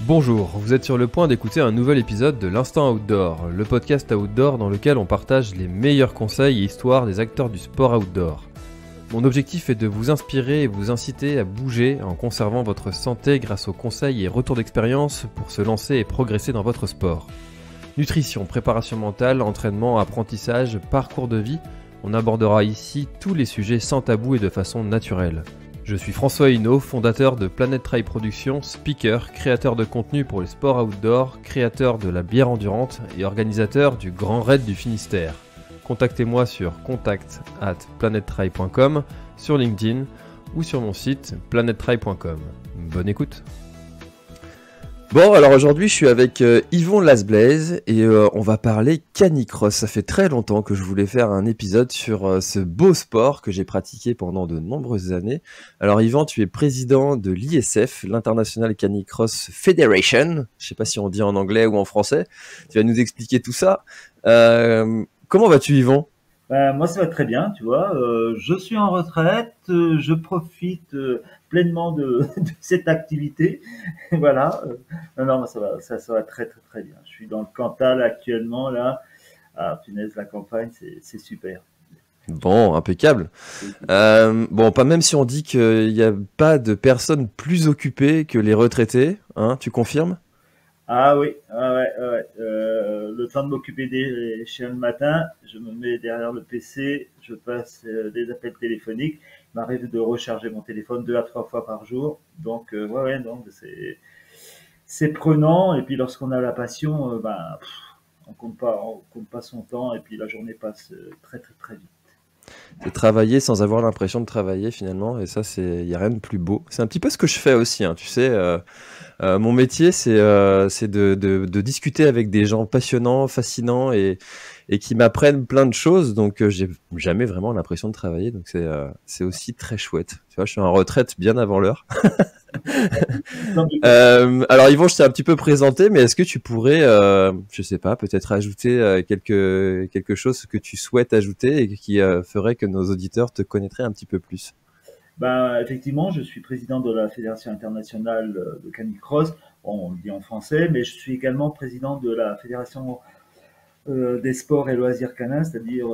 Bonjour, vous êtes sur le point d'écouter un nouvel épisode de l'Instant Outdoor, le podcast outdoor dans lequel on partage les meilleurs conseils et histoires des acteurs du sport outdoor. Mon objectif est de vous inspirer et vous inciter à bouger en conservant votre santé grâce aux conseils et retours d'expérience pour se lancer et progresser dans votre sport. Nutrition, préparation mentale, entraînement, apprentissage, parcours de vie, on abordera ici tous les sujets sans tabou et de façon naturelle. Je suis François Hinault, fondateur de Planet Trail Productions, speaker, créateur de contenu pour les sports outdoor, créateur de la bière endurante et organisateur du Grand Raid du Finistère. Contactez-moi sur contact@planettrail.com, sur LinkedIn ou sur mon site planettrail.com. Bonne écoute. Bon, alors aujourd'hui je suis avec Yvon Lasblaise et on va parler canicross. Ça fait très longtemps que je voulais faire un épisode sur ce beau sport que j'ai pratiqué pendant de nombreuses années. Alors Yvon, tu es président de l'ISF, l'International Canicross Federation. Je sais pas si on dit en anglais ou en français. Tu vas nous expliquer tout ça. Comment vas-tu Yvon ? Moi, ça va très bien, tu vois. Je suis en retraite, je profite pleinement de cette activité. Voilà. Non, ça va très, très, très bien. Je suis dans le Cantal actuellement, là. Ah, punaise, la campagne, c'est super. Bon, impeccable. Bon, pas même si on dit qu'il n'y a pas de personnes plus occupées que les retraités, hein, tu confirmes ? Ah oui, ouais. Le temps de m'occuper des chiens le matin, je me mets derrière le PC, je passe des appels téléphoniques. Il m'arrive de recharger mon téléphone 2 à 3 fois par jour. Donc, donc c'est prenant. Et puis, lorsqu'on a la passion, on compte pas son temps. Et puis, la journée passe très, très, très vite. C'est travailler sans avoir l'impression de travailler finalement, et ça, il y a rien de plus beau. C'est un petit peu ce que je fais aussi, hein, tu sais. Mon métier, c'est de discuter avec des gens passionnants, fascinants et qui m'apprennent plein de choses. Donc, j'ai jamais vraiment l'impression de travailler. Donc, c'est aussi très chouette. Tu vois, je suis en retraite bien avant l'heure. Alors Yvon, je t'ai un petit peu présenté, mais est-ce que tu pourrais, je sais pas, peut-être ajouter quelque chose que tu souhaites ajouter et qui ferait que nos auditeurs te connaîtraient un petit peu plus? Effectivement, je suis président de la Fédération internationale de canicross. Bon, on le dit en français, mais je suis également président de la Fédération des sports et loisirs canins, c'est-à-dire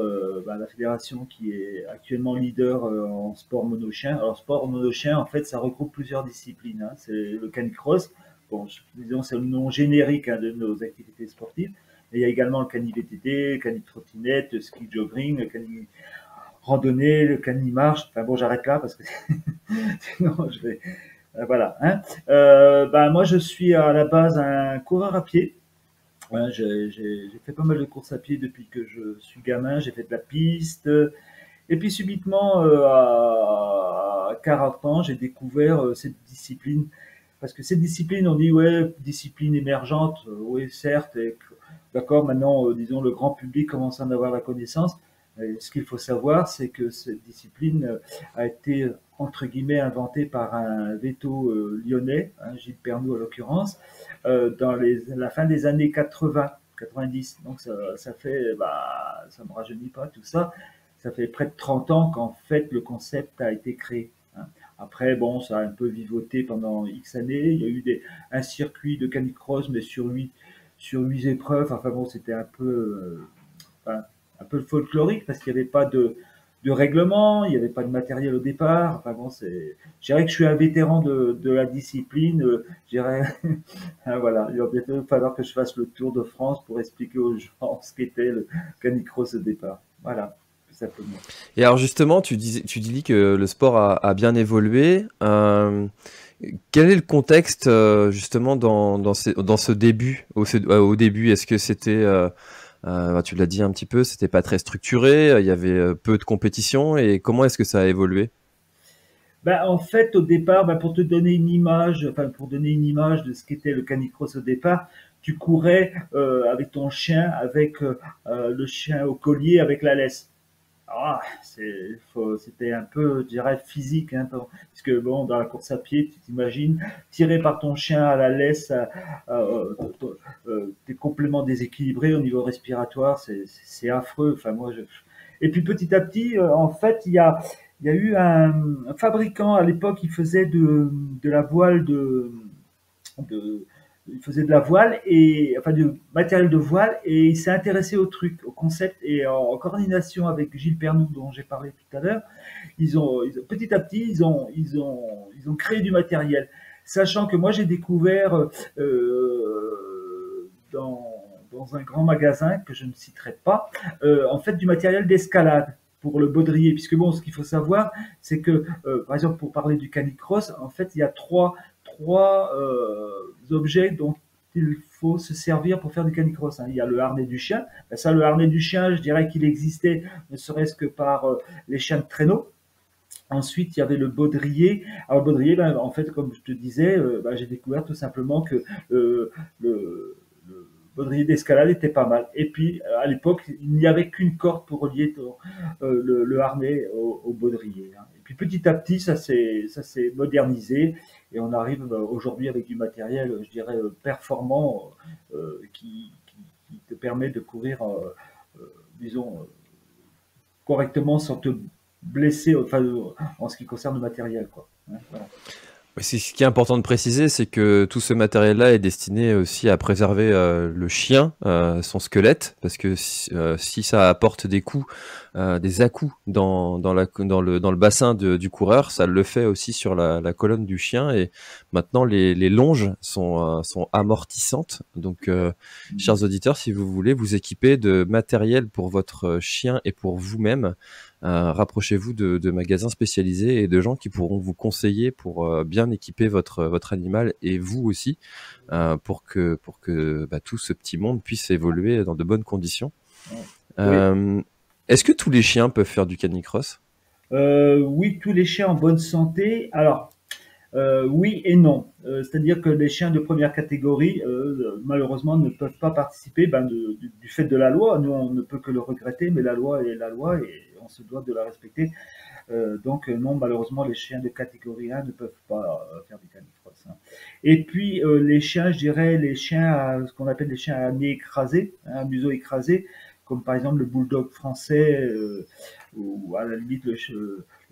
la fédération qui est actuellement leader en sport monochien. Alors, sport monochien, en fait, ça regroupe plusieurs disciplines, hein. C'est le canicross. Bon, disons, c'est le nom générique, hein, de nos activités sportives. Et il y a également le cani-VTT, le cani-trottinette, le ski jogging, le cani randonnée, le cani-marche. Enfin bon, j'arrête là parce que sinon je vais... voilà. Hein. Moi, je suis à la base un coureur à pied. Ouais, j'ai fait pas mal de courses à pied depuis que je suis gamin. J'ai fait de la piste. Et puis subitement, à 40 ans, j'ai découvert cette discipline. Parce que cette discipline, on dit, ouais, discipline émergente, oui, certes. D'accord, maintenant, disons, le grand public commence à en avoir la connaissance. Ce qu'il faut savoir, c'est que cette discipline a été, entre guillemets, inventée par un veto lyonnais, hein, Gilles Pernoud en l'occurrence, dans la fin des années 80, 90. Donc ça fait, ça me rajeunit pas tout ça, ça fait près de 30 ans qu'en fait le concept a été créé. Hein. Après, bon, ça a un peu vivoté pendant X années. Il y a eu un circuit de canicross, mais sur huit épreuves. Enfin bon, c'était un peu folklorique parce qu'il n'y avait pas de règlement, il n'y avait pas de matériel au départ. Enfin bon, je dirais que je suis un vétéran de la discipline. Je dirais, voilà, il va bientôt falloir que je fasse le tour de France pour expliquer aux gens ce qu'était le canicross au départ. Voilà, tout simplement. Et alors justement, tu dis que le sport a bien évolué. Quel est le contexte justement dans ce début, au début? Est-ce que c'était, tu l'as dit un petit peu, c'était pas très structuré, il y avait peu de compétition, et comment est-ce que ça a évolué? En fait, au départ, pour te donner une image, enfin pour donner une image de ce qu'était le canicross au départ, tu courais avec ton chien, avec le chien au collier, avec la laisse. C'était un peu, je dirais, physique, hein, parce que bon, dans la course à pied, tu t'imagines, tiré par ton chien à la laisse, t'es complètement déséquilibré au niveau respiratoire, c'est affreux. Enfin, Et puis petit à petit, en fait, il y a eu un fabricant à l'époque qui faisait de la voile de il faisait de la voile et enfin du matériel de voile et il s'est intéressé au truc, au concept et en coordination avec Gilles Pernoud dont j'ai parlé tout à l'heure, petit à petit ils ont créé du matériel, sachant que moi j'ai découvert dans un grand magasin que je ne citerai pas, en fait du matériel d'escalade pour le baudrier, puisque bon, ce qu'il faut savoir, c'est que, par exemple, pour parler du canicross, en fait, il y a trois objets dont il faut se servir pour faire du canicross. Hein. Il y a le harnais du chien. Ben ça, le harnais du chien, je dirais qu'il existait ne serait-ce que par les chiens de traîneau. Ensuite, il y avait le baudrier. Alors, le baudrier, ben, en fait, comme je te disais, ben, j'ai découvert tout simplement que le baudrier d'escalade était pas mal. Et puis, à l'époque, il n'y avait qu'une corde pour relier le harnais au baudrier. Hein. Et puis, petit à petit, ça s'est modernisé et on arrive aujourd'hui avec du matériel, je dirais, performant qui te permet de courir, disons, correctement sans te blessé enfin, en ce qui concerne le matériel. Quoi. Hein, voilà. Ce qui est important de préciser, c'est que tout ce matériel-là est destiné aussi à préserver le chien, son squelette, parce que si ça apporte des coups, des à-coups dans le bassin du coureur, ça le fait aussi sur la colonne du chien. Et maintenant, les longes sont amortissantes. Donc, chers auditeurs, si vous voulez vous équiper de matériel pour votre chien et pour vous-même, rapprochez-vous de magasins spécialisés et de gens qui pourront vous conseiller pour bien équiper votre animal et vous aussi pour que tout ce petit monde puisse évoluer dans de bonnes conditions. Oui. Est-ce que tous les chiens peuvent faire du canicross? Oui, tous les chiens en bonne santé. Alors, oui et non. C'est-à-dire que les chiens de première catégorie, malheureusement, ne peuvent pas participer du fait de la loi. Nous, on ne peut que le regretter, mais la loi est la loi et on se doit de la respecter. Donc, non, malheureusement, les chiens de catégorie 1 ne peuvent pas faire du canicross. Hein. Et puis, les chiens, je dirais, ce qu'on appelle les chiens à nez écrasé, hein, à museau écrasé, comme par exemple le bulldog français ou à la limite le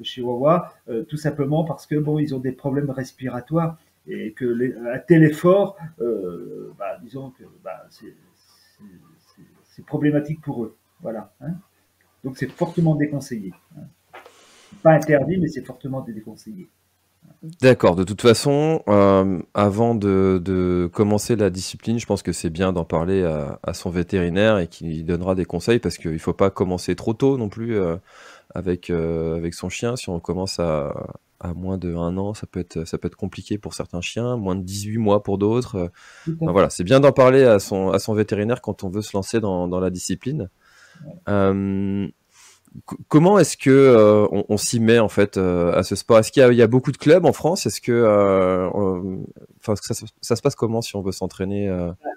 chihuahua, tout simplement parce que bon, ils ont des problèmes respiratoires et que un tel effort, disons que c'est problématique pour eux. Voilà. Hein. Donc c'est fortement déconseillé. Hein. Pas interdit, mais c'est fortement déconseillé. D'accord. De toute façon, avant de commencer la discipline, je pense que c'est bien d'en parler à son vétérinaire et qu'il donnera des conseils parce qu'il ne faut pas commencer trop tôt non plus avec son chien. Si on commence à moins de 1 an, ça peut être compliqué pour certains chiens, moins de 18 mois pour d'autres. Voilà, c'est bien d'en parler à son vétérinaire quand on veut se lancer dans la discipline. Comment est-ce que on s'y met en fait à ce sport? Est-ce qu'il y a beaucoup de clubs en France? Est-ce que ça se passe comment si on veut s'entraîner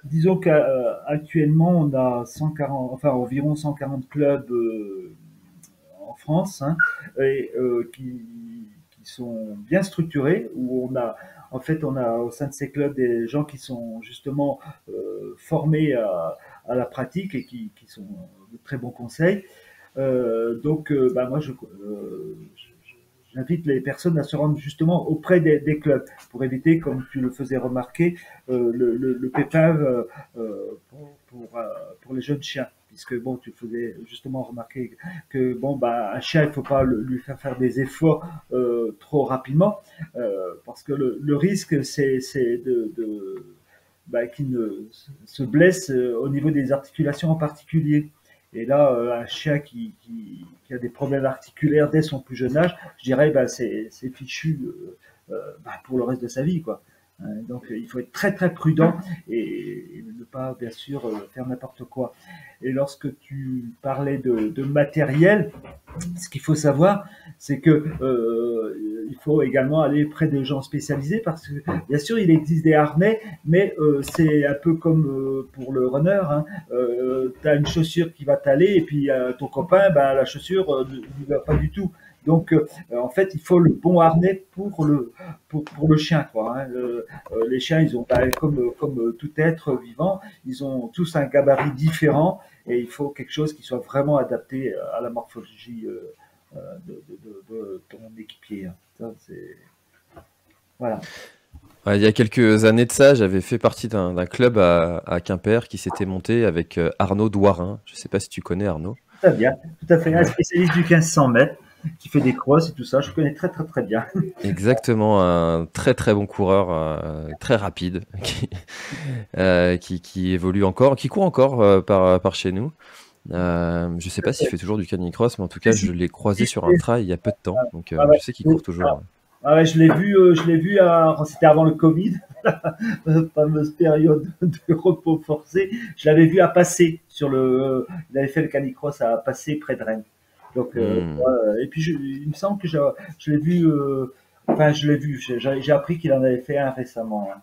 Disons qu'actuellement, on a 140, enfin environ 140 clubs en France hein, et, qui sont bien structurés, où on a au sein de ces clubs des gens qui sont justement formés à la pratique et qui sont de très bons conseils. Moi, j'invite les personnes à se rendre justement auprès des clubs pour éviter, comme tu le faisais remarquer, le pépin pour les jeunes chiens. Puisque bon, tu faisais justement remarquer que bon, un chien, il faut pas lui faire des efforts trop rapidement, parce que le risque, c'est qu'il ne se blesse au niveau des articulations en particulier. Et là, un chien qui a des problèmes articulaires dès son plus jeune âge, je dirais, c'est fichu pour le reste de sa vie, quoi. Donc, il faut être très très prudent et ne pas, bien sûr, faire n'importe quoi. Et lorsque tu parlais de matériel, ce qu'il faut savoir, c'est que il faut également aller près de gens spécialisés parce que, bien sûr, il existe des harnais, mais c'est un peu comme pour le runner. Hein. Tu as une chaussure qui va t'aller et puis ton copain, la chaussure ne va pas du tout. Donc, en fait, il faut le bon harnais pour le chien. Quoi, hein. Les chiens, ils ont, comme tout être vivant, ils ont tous un gabarit différent et il faut quelque chose qui soit vraiment adapté à la morphologie de ton équipier. Hein. Ça, voilà. Ouais, il y a quelques années de ça, j'avais fait partie d'un club à Quimper qui s'était monté avec Arnaud Douarin. Je sais pas si tu connais Arnaud. Très bien, tout à fait. Un Ouais. spécialiste du 1500 mètres qui fait des crosses et tout ça. Je connais très, très, très bien. Exactement, un très très bon coureur, très rapide, qui évolue encore, qui court encore par chez nous. Je sais pas s'il fait toujours du canicross, mais en tout cas, je l'ai croisé sur un trail il y a peu de temps, donc Ah ouais. je sais qu'il court toujours. Ouais. Ah ouais, je l'ai vu c'était avant le Covid, la fameuse période de repos forcé. Je l'avais vu à Passé il avait fait le canicross à Passé près de Rennes. Donc, Hmm. et puis il me semble que je l'ai vu, je l'ai vu. J'ai appris qu'il en avait fait un récemment, hein.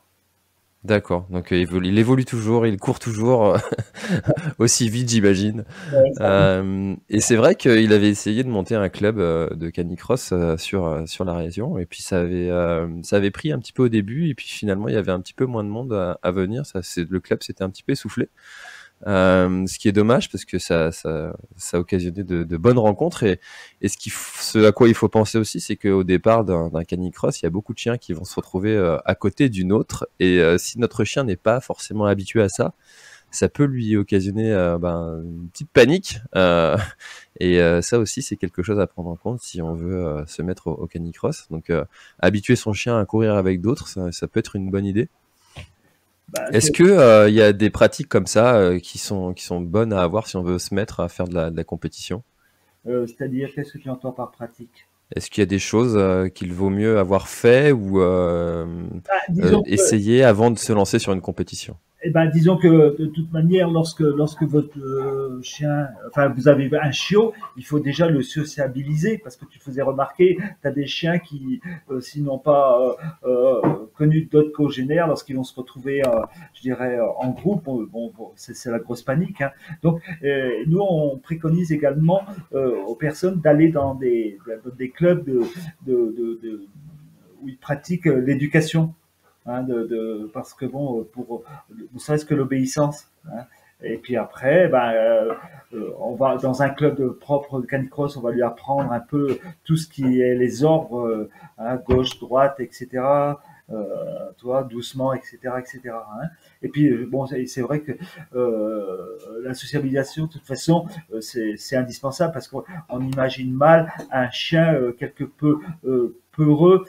D'accord, donc il évolue toujours, il court toujours aussi vite, j'imagine. Ouais, Et c'est vrai qu'il avait essayé de monter un club de canicross sur la région, et puis ça avait pris un petit peu au début, et puis finalement il y avait un petit peu moins de monde à venir. Le club s'était un petit peu essoufflé, ce qui est dommage parce que ça a occasionné de bonnes rencontres. Et ce à quoi il faut penser aussi, c'est qu'au départ d'un canicross, il y a beaucoup de chiens qui vont se retrouver à côté d'une autre, et si notre chien n'est pas forcément habitué à ça, ça peut lui occasionner une petite panique. Et ça aussi, c'est quelque chose à prendre en compte si on veut se mettre au canicross. Donc, habituer son chien à courir avec d'autres, ça peut être une bonne idée. bah, Est-ce que il y a des pratiques comme ça qui sont bonnes à avoir si on veut se mettre à faire de la compétition? c'est-à-dire, qu'est-ce que tu entends par pratique? Est-ce qu'il y a des choses qu'il vaut mieux avoir fait ou Disons que essayer avant de se lancer sur une compétition? Eh ben, disons que de toute manière, lorsque votre chien, enfin, vous avez un chiot, il faut déjà le sociabiliser parce que tu faisais remarquer, tu as des chiens qui, s'ils n'ont pas connu d'autres congénères, lorsqu'ils vont se retrouver, je dirais, en groupe, c'est la grosse panique, hein. Donc, nous, on préconise également aux personnes d'aller dans des clubs où ils pratiquent l'éducation, hein, parce que bon, pour ne serait-ce que l'obéissance, hein. Et puis après, on va dans un club propre de canicross, on va lui apprendre un peu tout ce qui est les ordres, hein, gauche, droite, etc. Toi, doucement, etc., etc., hein. Et puis bon, c'est vrai que la socialisation, de toute façon, c'est indispensable parce qu'on imagine mal un chien quelque peu peureux,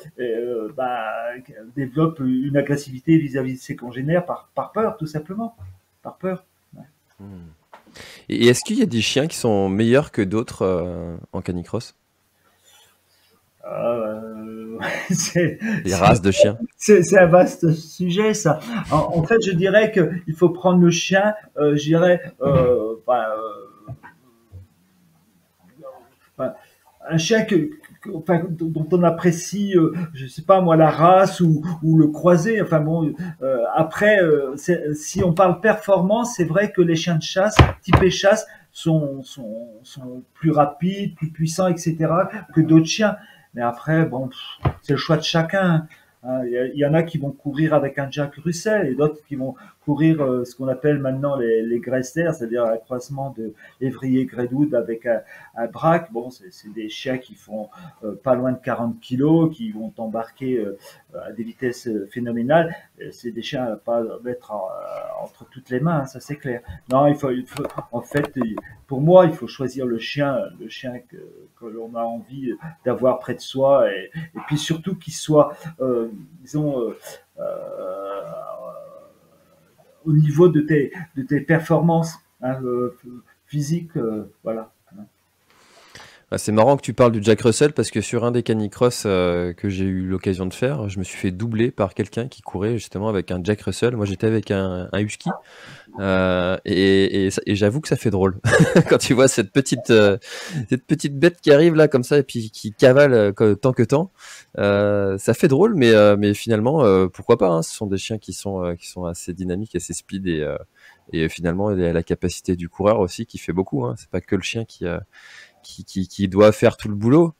développe une agressivité vis-à-vis de ses congénères par peur, tout simplement. Par peur. Ouais. Hmm. Et est-ce qu'il y a des chiens qui sont meilleurs que d'autres en canicross? Euh, c'est Les races de chiens? c'est un vaste sujet, ça. En fait, je dirais qu'il faut prendre le chien, je dirais, enfin, un chien dont on apprécie, je sais pas moi, la race ou le croisé. Enfin bon, après, si on parle performance, c'est vrai que les chiens de chasse, typés chasse, sont plus rapides, plus puissants, etc., que d'autres chiens. Mais après, bon, c'est le choix de chacun, hein. Il y en a qui vont courir avec un Jack Russell et d'autres qui vont courir ce qu'on appelle maintenant les Greysters, c'est-à-dire un croisement de Évrier Gredoud avec un braque. Bon, c'est des chiens qui font pas loin de 40 kilos, qui vont embarquer à des vitesses phénoménales. C'est des chiens à pas mettre entre toutes les mains, hein, ça c'est clair. Non, en fait, pour moi, il faut choisir le chien que l'on a envie d'avoir près de soi, et puis surtout qu'il soit, disons, au niveau de tes performances, hein, physiques, voilà. Ah, c'est marrant que tu parles du Jack Russell parce que sur un des canicross que j'ai eu l'occasion de faire, je me suis fait doubler par quelqu'un qui courait justement avec un Jack Russell. Moi, j'étais avec un husky et j'avoue que ça fait drôle quand tu vois cette petite bête qui arrive là comme ça et puis qui cavale tant que tant. Ça fait drôle, mais finalement, pourquoi pas, hein. Ce sont des chiens qui sont assez dynamiques, assez speed et finalement, il y a la capacité du coureur aussi qui fait beaucoup, hein. C'est pas que le chien qui doit faire tout le boulot.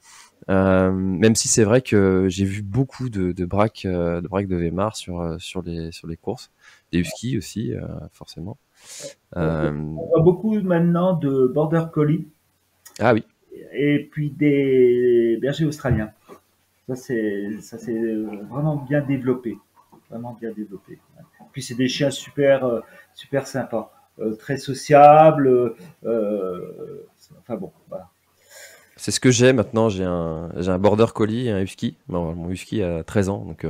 Même si c'est vrai que j'ai vu beaucoup de braques de Weimar sur les courses, des huskies aussi, forcément. Euh, On voit beaucoup maintenant de border collie ah oui, et puis des bergers australiens. Ça, c'est vraiment bien développé. vraiment bien développés. Ouais. Puis c'est des chiens super sympas, très sociables. Enfin bon, voilà. C'est ce que j'ai maintenant. J'ai un border collie et un husky. Bon, mon husky a 13 ans, donc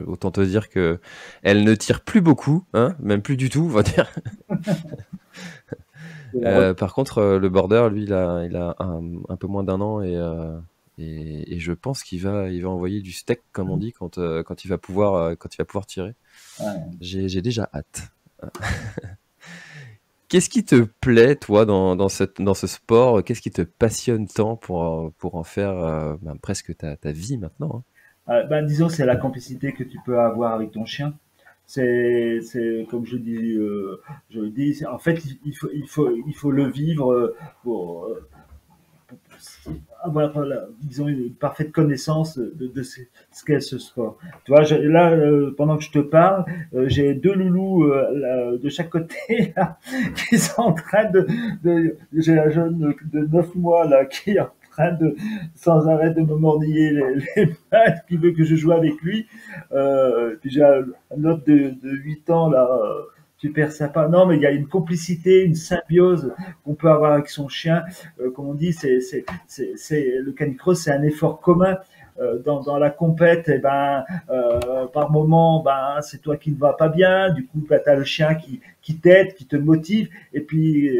autant te dire que elle ne tire plus beaucoup, hein, même plus du tout, on va dire. Par contre, le border, lui, il a un peu moins d'un an et je pense qu'il va envoyer du steak, comme on dit, quand il va pouvoir tirer. Ouais. J'ai déjà hâte. Qu'est-ce qui te plaît, toi, dans ce sport? Qu'est-ce qui te passionne tant pour en faire presque ta vie maintenant, hein? Ben, disons, c'est la complicité que tu peux avoir avec ton chien. C'est comme je le dis. En fait, il faut le vivre pour, avoir, disons, une parfaite connaissance de ce qu'est ce sport. Tu vois, là, pendant que je te parle, j'ai deux loulous là, de chaque côté là, qui sont en train j'ai un jeune de 9 mois là qui est en train de sans arrêt de me mordiller les mains, qui veut que je joue avec lui. Puis j'ai un autre de 8 ans là. Super sympa. Non, mais il y a une complicité, une symbiose qu'on peut avoir avec son chien. Comme on dit, le canicross, c'est un effort commun. Dans la compète, eh ben, par moment, ben, c'est toi qui ne vas pas bien. Du coup, ben, tu as le chien qui t'aide, qui te motive. Et puis,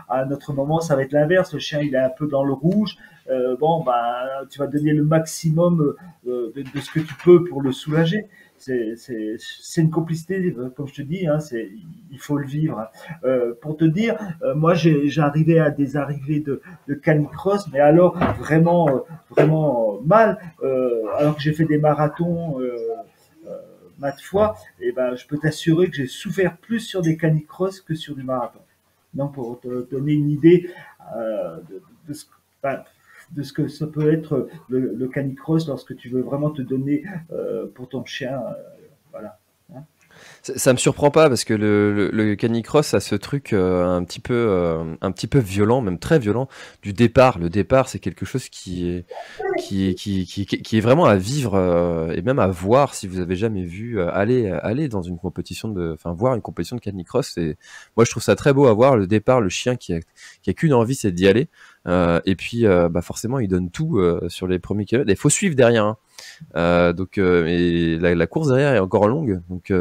à un autre moment, ça va être l'inverse. Le chien, il est un peu dans le rouge. Bon, ben, tu vas donner le maximum de ce que tu peux pour le soulager. C'est une complicité, comme je te dis, hein, il faut le vivre. Pour te dire, moi j'arrivais à des arrivées de canicross, mais alors vraiment mal. Alors que j'ai fait des marathons maintes fois, et ben je peux t'assurer que j'ai souffert plus sur des canicross que sur du marathon. Donc pour te donner une idée de ce, enfin, de ce que ça peut être le canicross lorsque tu veux vraiment te donner pour ton chien. Voilà. Hein. Ça me surprend pas parce que le canicross a ce truc un petit peu violent, même très violent, du départ. Le départ, c'est quelque chose qui est vraiment à vivre et même à voir si vous avez jamais vu. Aller dans une compétition voir une compétition de canicross. Moi, je trouve ça très beau à voir. Le départ, le chien qui a qu'une envie, c'est d'y aller. Et puis, forcément, il donne tout sur les premiers kilomètres. Il faut suivre derrière, hein. Et la course derrière est encore longue, donc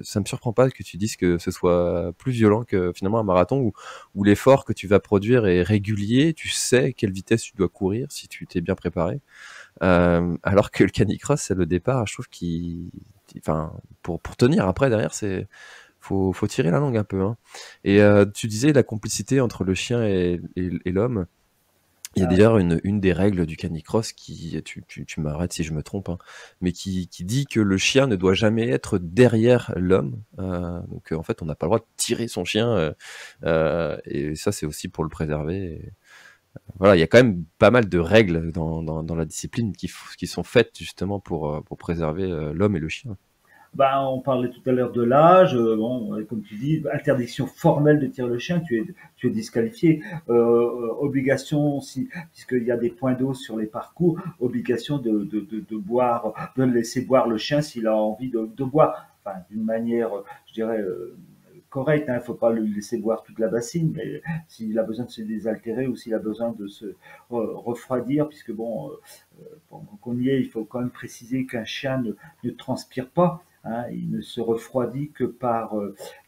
ça me surprend pas que tu dises que ce soit plus violent que finalement un marathon où l'effort que tu vas produire est régulier, tu sais quelle vitesse tu dois courir si tu t'es bien préparé. Alors que le canicross, c'est le départ, je trouve pour tenir après derrière, faut tirer la langue un peu, hein. Et tu disais la complicité entre le chien et l'homme. Il y a d'ailleurs une des règles du canicross tu m'arrêtes si je me trompe, hein, mais qui dit que le chien ne doit jamais être derrière l'homme. Donc en fait, on n'a pas le droit de tirer son chien, et ça c'est aussi pour le préserver. Voilà, il y a quand même pas mal de règles dans la discipline qui sont faites justement pour préserver l'homme et le chien. Ben, on parlait tout à l'heure de l'âge. Bon, comme tu dis, interdiction formelle de tirer le chien, tu es disqualifié. Obligation, puisqu'il y a des points d'eau sur les parcours, obligation de boire, de laisser boire le chien s'il a envie de boire. Enfin, d'une manière, je dirais, correcte. Il ne faut pas le laisser boire toute la bassine, mais s'il a besoin de se désaltérer ou s'il a besoin de se refroidir, puisque bon, pendant qu'on y est, il faut quand même préciser qu'un chien ne transpire pas. Hein, il ne se refroidit que par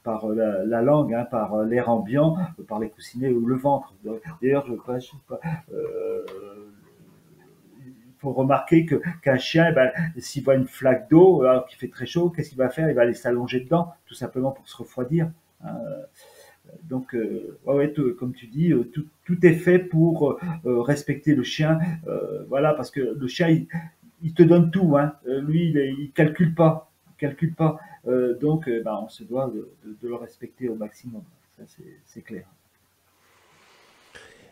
la langue, hein, par l'air ambiant, par les coussinets ou le ventre. D'ailleurs, je sais pas, il faut remarquer qu'un chien, ben, s'il voit une flaque d'eau, alors qu'il fait très chaud, qu'est-ce qu'il va faire? Il va aller s'allonger dedans, tout simplement pour se refroidir. Hein. Donc, ouais, comme tu dis, tout est fait pour respecter le chien. Voilà, parce que le chien, il te donne tout. Hein. Lui, il calcule pas. Il calcule pas. Donc, ben, on se doit de le respecter au maximum. Ça, c'est clair.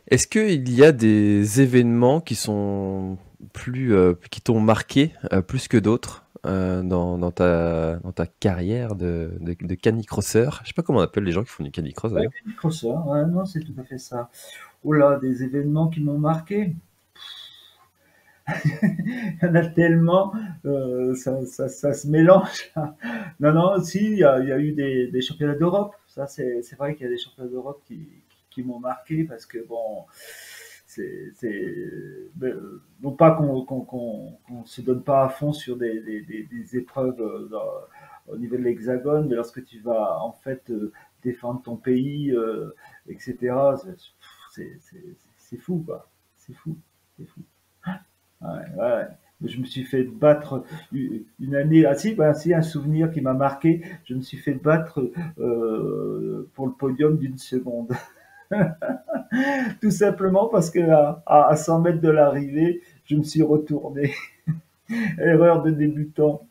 Est-ce qu'il y a des événements qui t'ont marqué plus que d'autres dans ta carrière de canicrosseur? Je sais pas comment on appelle les gens qui font du canicross Ouais, d'ailleurs. Microsoft, ouais, non, c'est tout à fait ça. Oh là, des événements qui m'ont marqué. Il y en a tellement, ça se mélange. Non, non, si, il y a eu des championnats d'Europe. Ça, c'est vrai qu'il y a des championnats d'Europe qui m'ont marqué parce que, bon, non pas qu'on se donne pas à fond sur des épreuves au niveau de l'Hexagone, mais lorsque tu vas en fait défendre ton pays, etc., c'est fou, quoi. C'est fou, c'est fou. Ouais, ouais. Je me suis fait battre une année. Ah si, bah, si, un souvenir qui m'a marqué. Je me suis fait battre pour le podium d'une seconde. Tout simplement parce que à 100 mètres de l'arrivée, je me suis retourné. Erreur de débutant.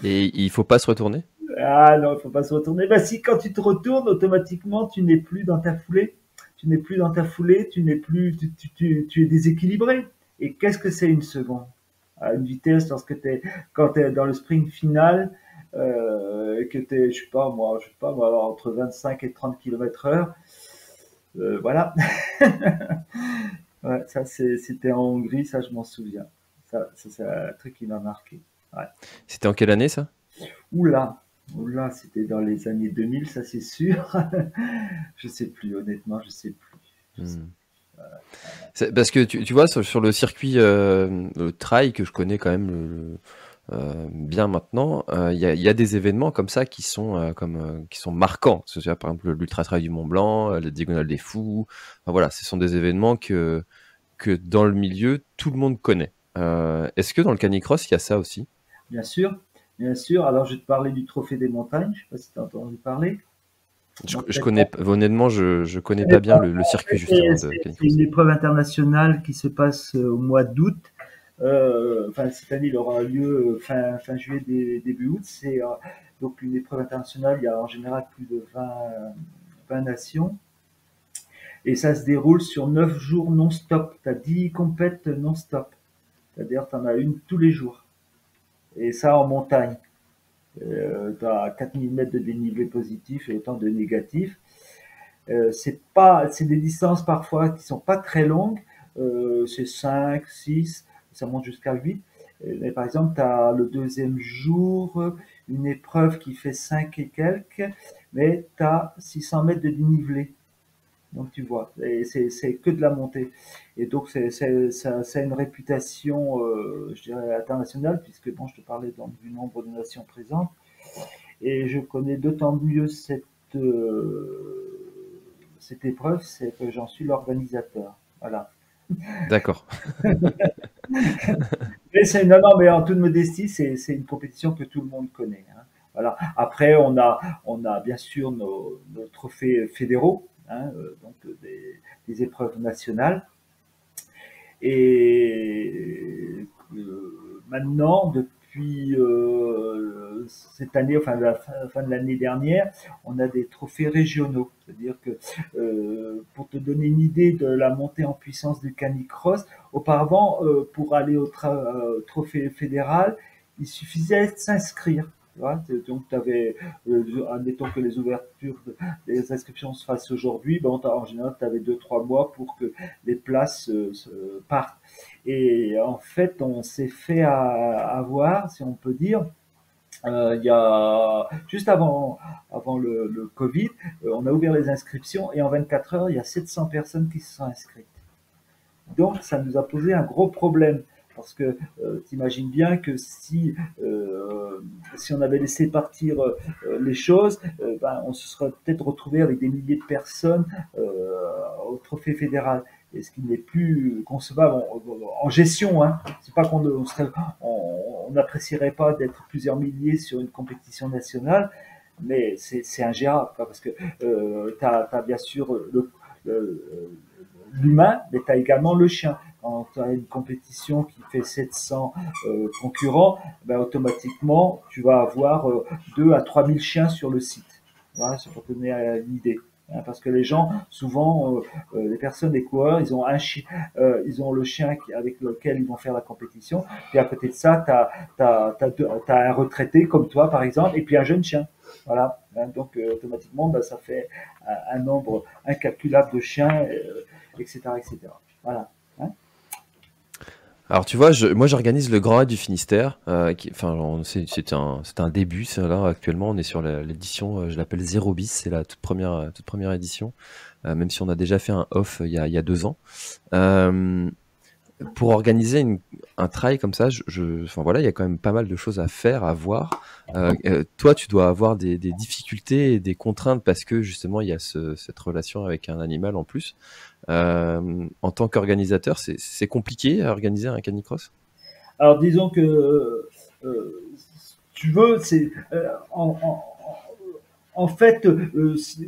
Et il faut pas se retourner? Ah non, il faut pas se retourner. Bah si, quand tu te retournes, automatiquement, tu n'es plus dans ta foulée. Tu n'es plus dans ta foulée, tu n'es plus, tu es déséquilibré. Et qu'est-ce que c'est une seconde? À une vitesse, quand tu es dans le sprint final, que tu es, je sais pas moi, entre 25 et 30 km heure, voilà. Ouais, ça, c'était en Hongrie, ça, je m'en souviens. Ça c'est un truc qui m'a marqué. Ouais. C'était en quelle année ça? Oula, oula, c'était dans les années 2000, ça c'est sûr. Je sais plus, honnêtement, je sais plus. Je sais Hmm. Parce que tu vois, sur le circuit le trail que je connais quand même bien maintenant, il y a des événements comme ça qui sont, qui sont marquants. C'est-à-dire, par exemple, l'Ultra Trail du Mont Blanc, la Diagonale des Fous. Enfin, voilà, ce sont des événements que dans le milieu, tout le monde connaît. Est-ce que dans le canicross, il y a ça aussi? Bien sûr, bien sûr. Alors, je vais te parler du Trophée des montagnes. Je sais pas si tu as entendu parler. Non, Je peut-être pas. connais, honnêtement, je connais Mais pas bien le circuit justement de c'est une canicross. épreuve internationale qui se passe au mois d'août. Enfin, cette année, il aura lieu fin juillet, début août. C'est donc une épreuve internationale. Il y a en général plus de 20 nations. Et ça se déroule sur 9 jours non-stop. Tu as 10 compètes non-stop. C'est-à-dire, tu en as une tous les jours. Et ça en montagne. Tu as 4000 mètres de dénivelé positif et autant de négatif. C'est des distances parfois qui sont pas très longues. C'est 5, 6, ça monte jusqu'à 8. Mais par exemple, tu as le deuxième jour une épreuve qui fait 5 et quelques, mais tu as 600 mètres de dénivelé. Donc tu vois, et c'est que de la montée. Et donc ça a une réputation, je dirais, internationale, puisque bon, je te parlais du nombre de nations présentes. Et je connais d'autant mieux cette épreuve, c'est que j'en suis l'organisateur. Voilà. D'accord. Mais non, non, mais en toute modestie, c'est une compétition que tout le monde connaît, hein. Voilà. Après, on a bien sûr nos trophées fédéraux, hein, donc des épreuves nationales. Et maintenant, depuis cette année, enfin la fin de l'année dernière, on a des trophées régionaux. C'est-à-dire que pour te donner une idée de la montée en puissance du canicross, auparavant, pour aller au trophée fédéral, il suffisait de s'inscrire. Donc, tu avais, admettons que les ouvertures, les inscriptions se fassent aujourd'hui, ben, en général, tu avais 2-3 mois pour que les places partent. Et en fait, on s'est fait avoir, si on peut dire, il y a juste avant le Covid, on a ouvert les inscriptions et en 24 heures, il y a 700 personnes qui se sont inscrites. Donc, ça nous a posé un gros problème. Parce que t'imagines bien que si on avait laissé partir les choses, ben, on se serait peut-être retrouvé avec des milliers de personnes au trophée fédéral. Et ce qui n'est plus concevable en gestion, hein. C'est pas on n'apprécierait pas d'être plusieurs milliers sur une compétition nationale, mais c'est ingérable, quoi, parce que tu as bien sûr le, l'humain, mais tu as également le chien. Quand tu as une compétition qui fait 700 concurrents, ben, automatiquement, tu vas avoir 2 à 3 000 chiens sur le site. Voilà, c'est pour te donner une idée. Hein, parce que les gens, souvent, les personnes, les coureurs, ils ont un chien, ils ont le chien avec lequel ils vont faire la compétition. Puis à côté de ça, tu as un retraité comme toi, par exemple, et puis un jeune chien. Voilà. Hein, donc automatiquement, ben, ça fait un nombre incalculable de chiens, etc., etc. Voilà. Hein. Alors tu vois, moi j'organise le Grand Raid du Finistère. C'est un début. Là actuellement, on est sur l'édition, je l'appelle 0 bis. C'est la toute première édition. Même si on a déjà fait un off il y a 2 ans. Pour organiser un trail comme ça, enfin voilà, il y a quand même pas mal de choses à faire, à voir. Toi, tu dois avoir des difficultés et des contraintes parce que justement, il y a cette relation avec un animal en plus. En tant qu'organisateur, c'est compliqué à organiser un canicross? Alors disons que, si tu veux, c'est en fait,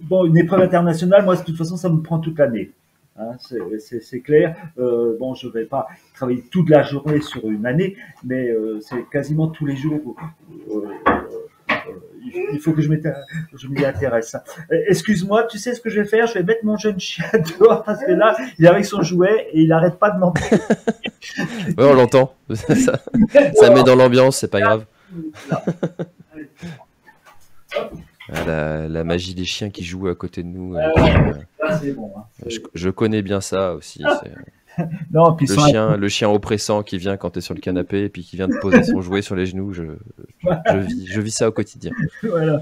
bon, une épreuve internationale, moi, de toute façon, ça me prend toute l'année. Hein, c'est clair. Bon, je vais pas travailler toute la journée sur une année, mais c'est quasiment tous les jours. Il faut que je m'y intéresse. Excuse-moi, tu sais ce que je vais faire? Je vais mettre mon jeune chien dehors parce que là, il est avec son jouet et il n'arrête pas de m'embêter. Ouais, on l'entend. Ça met dans l'ambiance, c'est pas grave. La magie des chiens qui jouent à côté de nous. Là, c'est bon. Hein, je connais bien ça aussi. Non, puis le chien oppressant qui vient quand tu es sur le canapé et puis qui vient te poser son jouet sur les genoux. Je vis ça au quotidien. Voilà.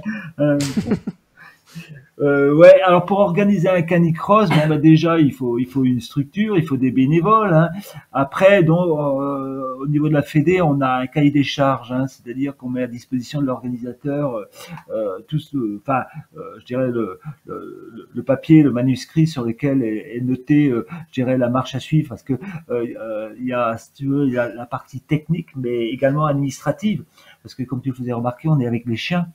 Ouais, alors pour organiser un canicross, bon, bah déjà il faut une structure, il faut des bénévoles. Hein. Après, donc au niveau de la Fédé, on a un cahier des charges, hein, c'est-à-dire qu'on met à disposition de l'organisateur je dirais le papier, le manuscrit sur lequel est noté, je dirais la marche à suivre, parce que il y a, si tu veux, il y a la partie technique, mais également administrative, parce que comme tu le faisais remarquer, on est avec les chiens.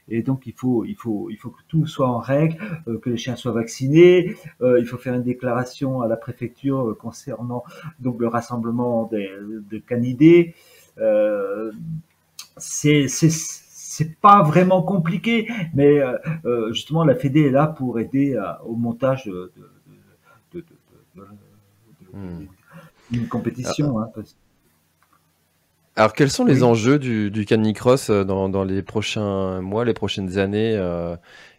Et donc il faut que tout soit en règle, que les chiens soient vaccinés. Il faut faire une déclaration à la préfecture concernant donc le rassemblement de canidés. C'est pas vraiment compliqué, mais justement la Fédé est là pour aider au montage d'une compétition. Hein, Alors, quels sont les enjeux du canicross dans les prochains mois, les prochaines années?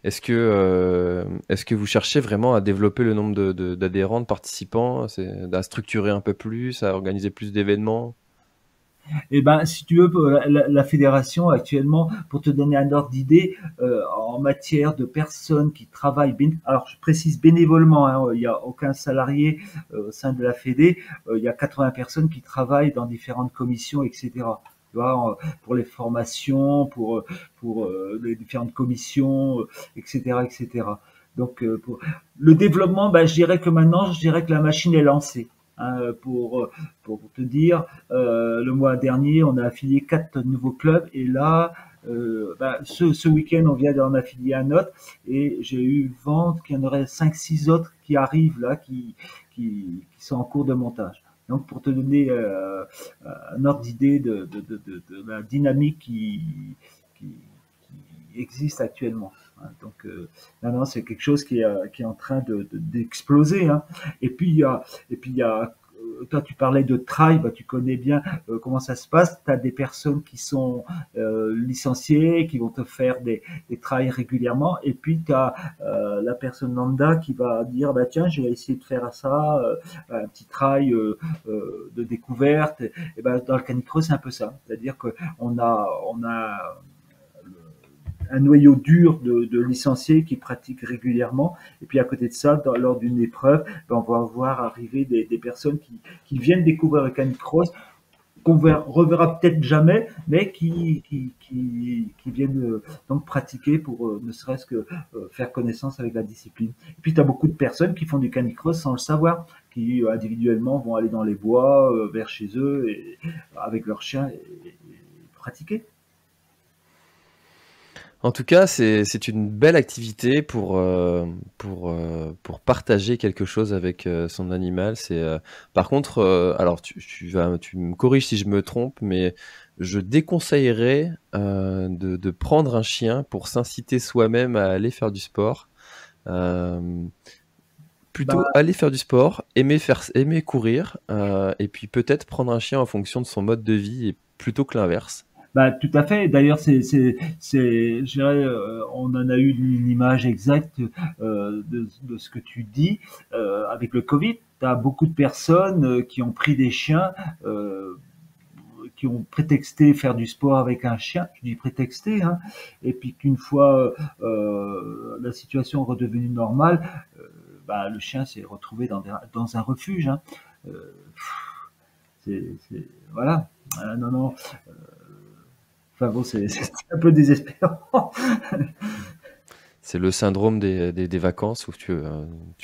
Est-ce que vous cherchez vraiment à développer le nombre d'adhérents, de participants, à structurer un peu plus, à organiser plus d'événements? Eh ben, si tu veux, la fédération actuellement, pour te donner un ordre d'idée, en matière de personnes qui travaillent, alors je précise bénévolement, hein, il n'y a aucun salarié au sein de la Fédé, il y a 80 personnes qui travaillent dans différentes commissions, etc. Tu vois, pour les formations, pour les différentes commissions, etc., etc. Donc, pour le développement, ben, je dirais que maintenant, je dirais que la machine est lancée. Hein, pour te dire, le mois dernier, on a affilié 4 nouveaux clubs et là, ce week-end, on vient d'en affilier un autre et j'ai eu vent qu'il y en aurait 5-6 autres qui arrivent là, qui sont en cours de montage. Donc, pour te donner un ordre d'idée de la dynamique qui existe actuellement. Donc, non, c'est quelque chose qui est en train d'exploser. Hein. Et puis, il y a toi, tu parlais de trail, bah, tu connais bien comment ça se passe. Tu as des personnes qui sont licenciées, qui vont te faire des trails régulièrement. Et puis, tu as la personne lambda qui va dire, bah, tiens, je vais essayer de faire ça, un petit trail de découverte. Et ben, dans le canicross, c'est un peu ça. C'est-à-dire qu'on a un noyau dur de licenciés qui pratiquent régulièrement. Et puis à côté de ça, lors d'une épreuve, ben, on va voir arriver des personnes qui viennent découvrir le canicross, qu'on reverra peut-être jamais, mais qui viennent donc pratiquer pour ne serait-ce que faire connaissance avec la discipline. Et puis tu as beaucoup de personnes qui font du canicross sans le savoir, qui individuellement vont aller dans les bois, vers chez eux, et, avec leurs chiens, et pratiquer. En tout cas, c'est une belle activité pour partager quelque chose avec son animal. Par contre, alors tu me corriges si je me trompe, mais je déconseillerais de prendre un chien pour s'inciter soi-même à aller faire du sport. Plutôt Bah, aller faire du sport, aimer courir, et puis peut-être prendre un chien en fonction de son mode de vie, et plutôt que l'inverse. Bah, tout à fait. D'ailleurs, je dirais, on en a eu une image exacte de ce que tu dis avec le Covid. Tu as beaucoup de personnes qui ont pris des chiens, euh, qui ont prétexté faire du sport avec un chien. Je dis prétexté, hein, et puis qu'une fois la situation redevenue normale, bah, le chien s'est retrouvé dans un refuge. Hein. Euh, voilà. Non, non. Enfin bon, c'est un peu désespérant. C'est le syndrome des vacances où tu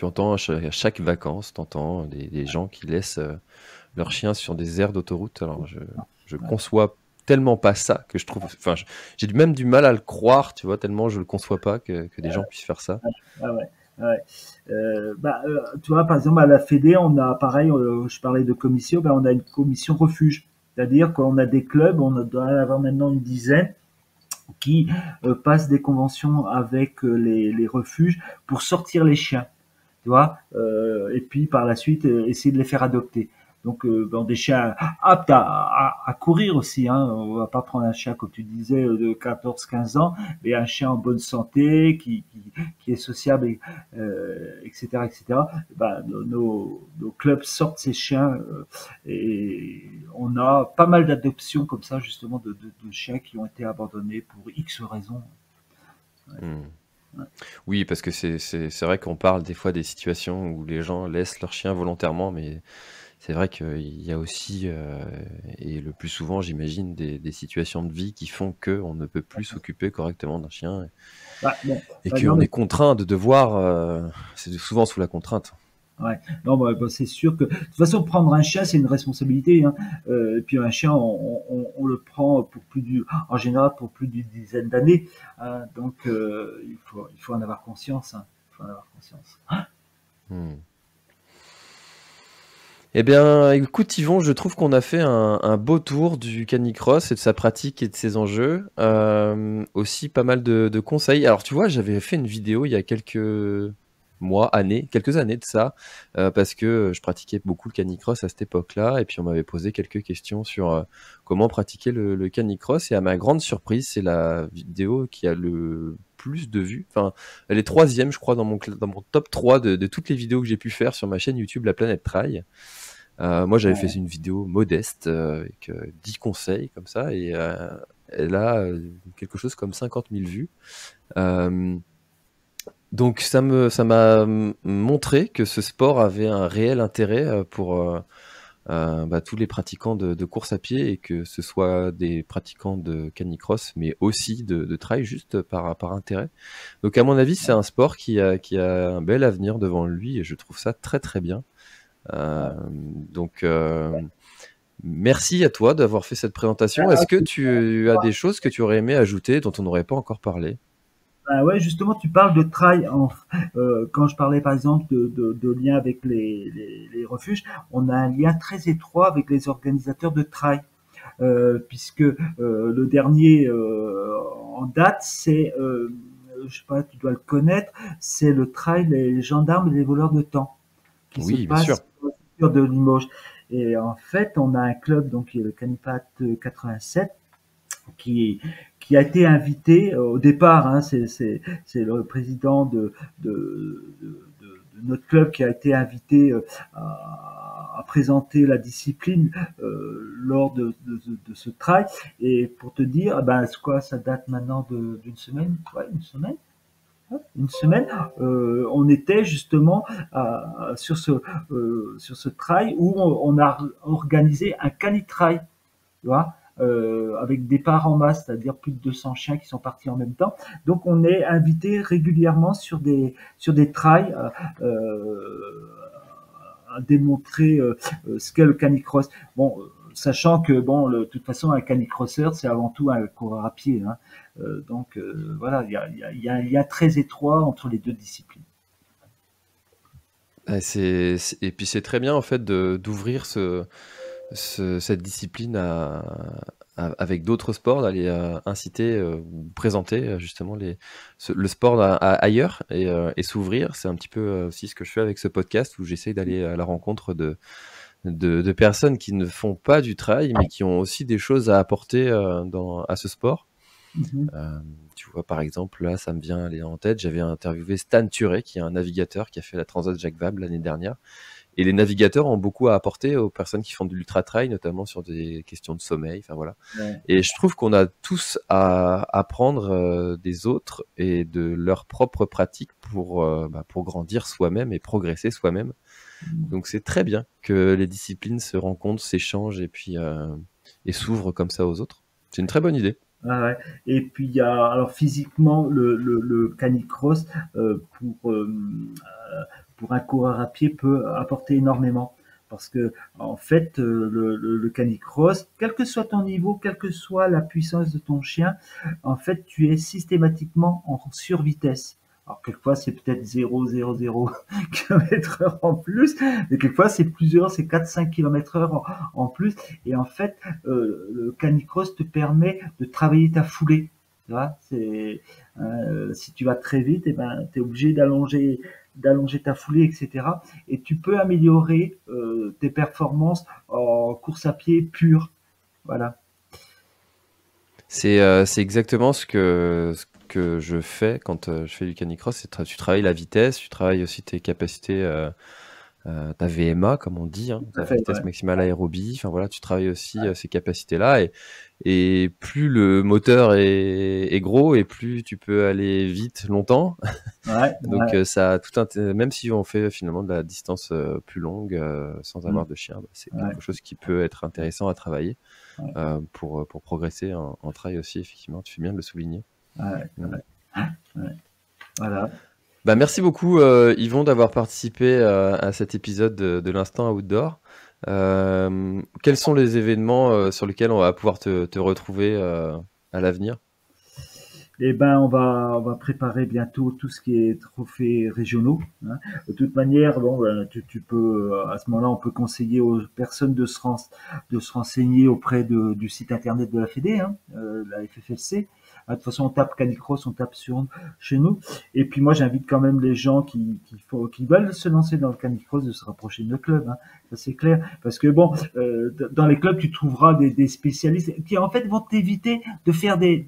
entends à chaque vacances, tu entends des gens qui laissent leurs chiens sur des aires d'autoroute. Alors je conçois tellement pas ça que je trouve. Enfin, j'ai même du mal à le croire, tu vois, tellement je le conçois pas que des gens puissent faire ça. Ah ouais, ouais. Tu vois, par exemple, à la Fédé, on a pareil, je parlais de commission, ben, on a une commission refuge. C'est-à-dire qu'on a des clubs, on doit en avoir maintenant une dizaine, qui passent des conventions avec les refuges pour sortir les chiens, tu vois, et puis par la suite essayer de les faire adopter. Donc bon, des chiens aptes à courir aussi, hein. On va pas prendre un chien comme tu disais de 14-15 ans, mais un chien en bonne santé qui est sociable, etc., etc. Ben, nos clubs sortent ces chiens et on a pas mal d'adoptions comme ça justement de chiens qui ont été abandonnés pour X raisons. Ouais. Hmm. Ouais. Oui, parce que c'est vrai qu'on parle des fois des situations où les gens laissent leurs chiens volontairement, mais c'est vrai qu'il y a aussi, et le plus souvent, j'imagine, des situations de vie qui font qu'on ne peut plus s'occuper correctement d'un chien Bah, bon, et non, qu'on mais est contraint de devoir, c'est souvent sous la contrainte. ouais. Non, bah, c'est sûr que de toute façon prendre un chien c'est une responsabilité. Hein. Et puis un chien on le prend pour en général pour plus d'une dizaine d'années. Hein. Donc il faut en avoir conscience. Hein. Il faut en avoir conscience. Hmm. Eh bien, écoute Yvon, je trouve qu'on a fait un beau tour du canicross et de sa pratique et de ses enjeux. Aussi pas mal de conseils. Alors tu vois, j'avais fait une vidéo il y a quelques années de ça, parce que je pratiquais beaucoup le canicross à cette époque-là, et puis on m'avait posé quelques questions sur comment pratiquer le canicross, et à ma grande surprise, c'est la vidéo qui a le plus de vues. Enfin, elle est troisième, je crois, dans mon top 3 de toutes les vidéos que j'ai pu faire sur ma chaîne YouTube La Planète Trail. Moi, j'avais fait Ouais. une vidéo modeste avec 10 conseils comme ça, et elle a quelque chose comme 50 000 vues. Euh, donc ça m'a montré que ce sport avait un réel intérêt pour tous les pratiquants de course à pied, et que ce soit des pratiquants de canicross, mais aussi de trail, juste par intérêt. Donc à mon avis, c'est un sport qui a un bel avenir devant lui, et je trouve ça très très bien. Donc, merci à toi d'avoir fait cette présentation. Est-ce que tu as des choses que tu aurais aimé ajouter dont on n'aurait pas encore parlé? Bah ouais, justement, tu parles de trail. Quand je parlais par exemple de lien avec les refuges, on a un lien très étroit avec les organisateurs de trail. Puisque le dernier en date, c'est, je sais pas, tu dois le connaître, c'est le trail Les Gendarmes et les Voleurs de Temps, qui se Oui, bien sûr. passe sur de Limoges. Et en fait, on a un club, donc qui est le Canipat 87, qui, qui a été invité au départ, hein, c'est le président de notre club qui a été invité à présenter la discipline lors de ce trail. Et pour te dire, ben, quoi, ça date maintenant d'une semaine, ouais, une semaine, on était justement sur ce trail où on a organisé un canitrail, tu vois, avec départ en masse, c'est-à-dire plus de 200 chiens qui sont partis en même temps. Donc on est invité régulièrement sur des trails à démontrer ce qu'est le canicross. Bon, sachant que bon, de toute façon, un canicrosseur, c'est avant tout un coureur à pied. Hein. Donc voilà, il y a un lien très étroit entre les deux disciplines. Et puis c'est très bien en fait d'ouvrir cette discipline avec d'autres sports, d'aller inciter ou présenter justement le sport ailleurs, et s'ouvrir. C'est un petit peu aussi ce que je fais avec ce podcast, où j'essaie d'aller à la rencontre de personnes qui ne font pas du trail, mais qui ont aussi des choses à apporter à ce sport. Tu vois, par exemple, là, ça me vient aller en tête, j'avais interviewé Stan Turé, qui est un navigateur qui a fait la Transat Jacques Vabre l'année dernière. Et les navigateurs ont beaucoup à apporter aux personnes qui font de l'ultra-trail, notamment sur des questions de sommeil, enfin voilà. Ouais. Et je trouve qu'on a tous à apprendre des autres et de leurs propres pratiques pour grandir soi-même et progresser soi-même. Donc c'est très bien que les disciplines se rencontrent, s'échangent et puis et s'ouvrent comme ça aux autres. C'est une très bonne idée. Ah ouais. Et puis il y a alors physiquement le canicross pour un coureur à pied peut apporter énormément parce que en fait le canicross, quel que soit ton niveau, quelle que soit la puissance de ton chien, en fait tu es systématiquement en survitesse. Alors quelquefois c'est peut-être 0,00 km/h en plus, mais quelquefois c'est 4-5 km/h en plus. Et en fait, le canicross te permet de travailler ta foulée. Tu vois, si tu vas très vite, tu es obligé d'allonger ta foulée, etc. Et tu peux améliorer tes performances en course à pied pure. Voilà. C'est exactement ce que je fais quand je fais du canicross. Tu travailles la vitesse, tu travailles aussi tes capacités, ta VMA, comme on dit, ta vitesse maximale aérobie. Enfin voilà, tu travailles aussi ces capacités-là. Et plus le moteur est gros et plus tu peux aller vite longtemps. Donc ça a tout même si on fait finalement de la distance plus longue sans avoir de chien, c'est quelque chose qui peut être intéressant à travailler pour progresser en trail aussi, effectivement. Tu fais bien de le souligner. Voilà. Bah, merci beaucoup Yvon d'avoir participé à cet épisode de l'Instant Outdoor. Quels sont les événements sur lesquels on va pouvoir te retrouver à l'avenir? Eh ben, on va préparer bientôt tout ce qui est trophées régionaux. Hein. De toute manière, bon, tu peux, à ce moment-là, on peut conseiller aux personnes de se renseigner auprès du site internet de la Fédé, la FFFC. De toute façon, on tape canicross, on tape chez nous. Et puis moi, j'invite quand même les gens qui veulent se lancer dans le canicross de se rapprocher de nos clubs. Hein. Ça c'est clair, parce que bon, dans les clubs, tu trouveras des spécialistes qui en fait vont t'éviter de faire des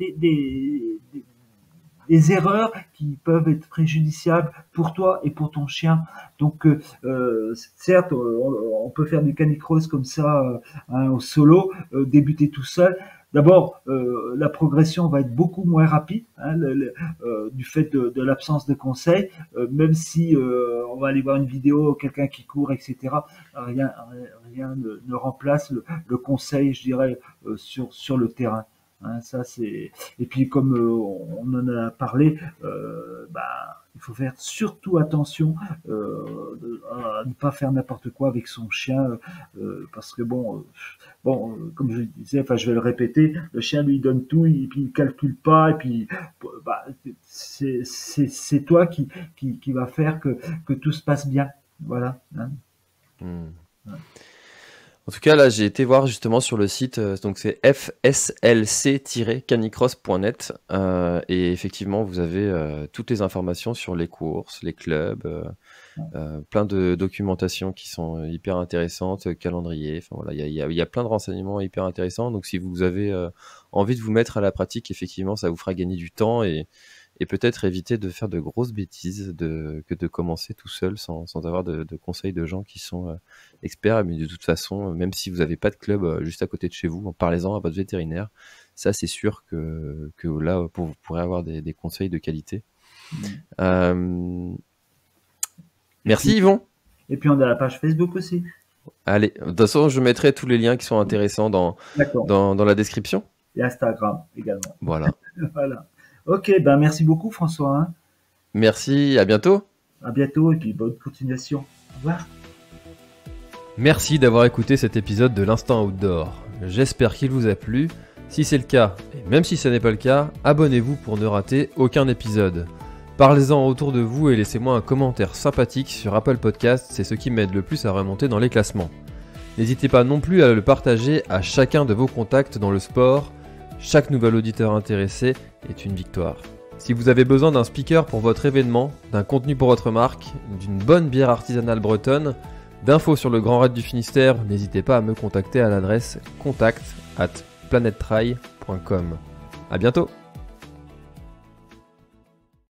erreurs qui peuvent être préjudiciables pour toi et pour ton chien. Donc, certes, on peut faire du canicross comme ça au solo, débuter tout seul. D'abord, la progression va être beaucoup moins rapide du fait de l'absence de conseils, même si on va aller voir une vidéo, quelqu'un qui court, etc. Rien ne remplace le conseil, je dirais, sur le terrain. Hein, ça c'est. Et puis comme on en a parlé, il faut faire surtout attention à ne pas faire n'importe quoi avec son chien, parce que comme je disais, enfin je vais le répéter, le chien lui donne tout, et puis il calcule pas, et puis c'est toi qui va faire que tout se passe bien, voilà. Hein. Ouais. En tout cas, là, j'ai été voir justement sur le site, donc c'est fslc-canicross.net, et effectivement, vous avez toutes les informations sur les courses, les clubs, plein de documentations qui sont hyper intéressantes, calendrier, enfin voilà, il y a plein de renseignements hyper intéressants. Donc, si vous avez envie de vous mettre à la pratique, effectivement, ça vous fera gagner du temps et peut-être éviter de faire de grosses bêtises que de commencer tout seul sans avoir de conseils de gens qui sont experts. Mais de toute façon, même si vous n'avez pas de club juste à côté de chez vous, en parlez-en à votre vétérinaire. Ça, c'est sûr que là, vous pourrez avoir des conseils de qualité. Merci Yvon. Et puis on a la page Facebook aussi. Allez, de toute façon, je mettrai tous les liens qui sont intéressants dans la description. Et Instagram également. Voilà. Voilà. Ok, merci beaucoup François. Hein. Merci, à bientôt. À bientôt et puis bonne continuation. Au revoir. Merci d'avoir écouté cet épisode de l'Instant Outdoor. J'espère qu'il vous a plu. Si c'est le cas, et même si ce n'est pas le cas, abonnez-vous pour ne rater aucun épisode. Parlez-en autour de vous et laissez-moi un commentaire sympathique sur Apple Podcasts, c'est ce qui m'aide le plus à remonter dans les classements. N'hésitez pas non plus à le partager à chacun de vos contacts dans le sport. Chaque nouvel auditeur intéressé est une victoire. Si vous avez besoin d'un speaker pour votre événement, d'un contenu pour votre marque, d'une bonne bière artisanale bretonne, D'infos sur le Grand Raid du Finistère, n'hésitez pas à me contacter à l'adresse contact@planettry.com. À bientôt!